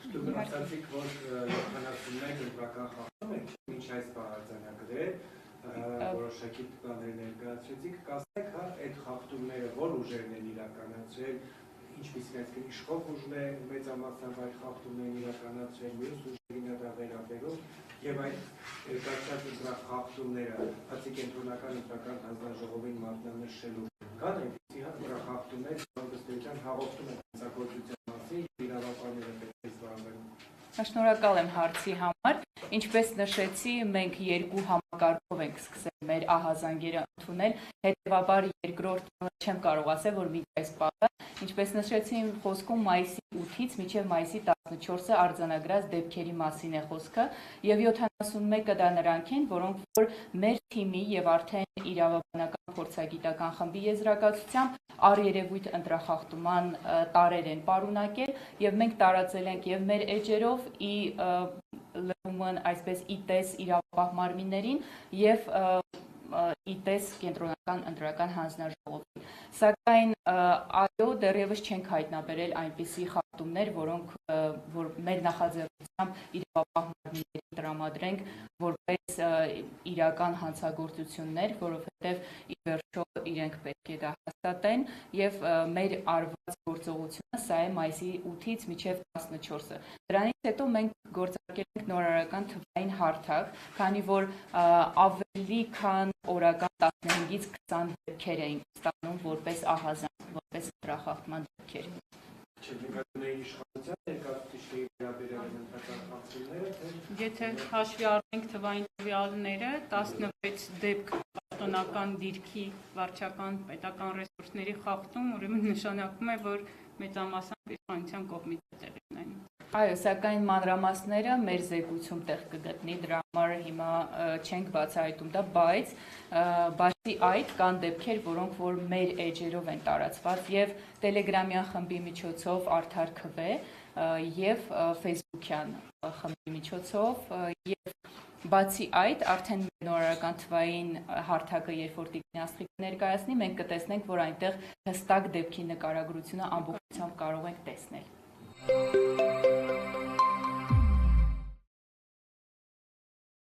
Դուք ասացիք, որ 71 ընտրական խախտում եք, ինչ այս պահանջագրեր, որոշակի տղաներ ներկայացրեցիք, կասեք, հա, այդ խախտումները որ ուժերն են իրականացրել, ինչպիսին այսքան իշխող ուժն է մեծամասնավ այդ խախտումներն իրականացրել, մյուս ուժերին դա վերաբերում, եւ այդ ներկայացած ընտրական խախտումները, բացի կենտրոնական ընտրական հանձնաժողովին մատնանշելու կան այնպիսի խախտումներ, որոնք ըստ էության հաղորդում են հանցագործության մասին, իրավապահները պետք է զբաղվեն։ Շնորհակալ եմ հարցի համար։ Ինչպես նշեցի, մենք երկու համակարգով ենք սկսել մեր ահազանգերը ընդունել, հետևաբար երկրորդ չեմ կարող ասել, որ մի այս պահը, ինչպես նշեցի իմ խոսքում մայիսի 8-ից մինչև մայիսի 14-ը արձանագրած դեպքերի մասին է խոսքը, եւ 71-ը դա նրանք են, որոնք որ մեր թիմի եւ արդեն իրավաբանական փորձագիտական խմբի եզրակացությամբ առերևույթ ընտրախախտման տարեր են պարունակել եւ մենք տարածել ենք եւ մեր էջերով լրումն այսպես իտես իրավապահ մարմիններին եւ իտես կենտրոնական ընտրական հանձնաժողովին։ Սակայն այո, դեռևս չենք հայտնաբերել այնպիսի խախտումներ, որոնք որ մեր նախաձեռնությամբ իրավապահ մարմիններին տրամադրենք որպես իրական հանցագործություններ, որովհետև ի վերջո իրենք պետք է դա հաստատեն եւ մեր արված գործողությունը սա է մայիսի 8-ից մինչև 14-ը։ Դրանից հետո մենք գործարկել ենք նորարարական թվային հարթակ, քանի որ ավելի քան օրական 15-ից 20 դեպքեր էին ստանում որպես ահազանգ, որպես ընտրախախտման դեպքեր։ Եթե հաշվի առնենք թվային տվյալները, 16 դեպք պաշտոնական դիրքի վարչական պետական ռեսուրսների խախտում, ուրեմն նշանակում է, որ մեծամասամբ իշխանության կողմից է տեղի ունենում։ Այո, սակայն մանրամասները մեր զեկույցում տեղ կգտնի, դրա համար հիմա չենք բացահայտում դա, բայց բացի այդ կան դեպքեր, որոնք որ մեր էջերով են տարածված եւ Telegram-յան խմբի միջոցով արդար քվ եւ Facebook-յան խմբի միջոցով եւ բացի այդ արդեն նորարարական թվային հարթակը երբ որ Տիկին Աստղիկը ներկայացնի, մենք կտեսնենք, որ այնտեղ հստակ դեպքի նկարագրությունը ամբողջությամբ կարող ենք տեսնել։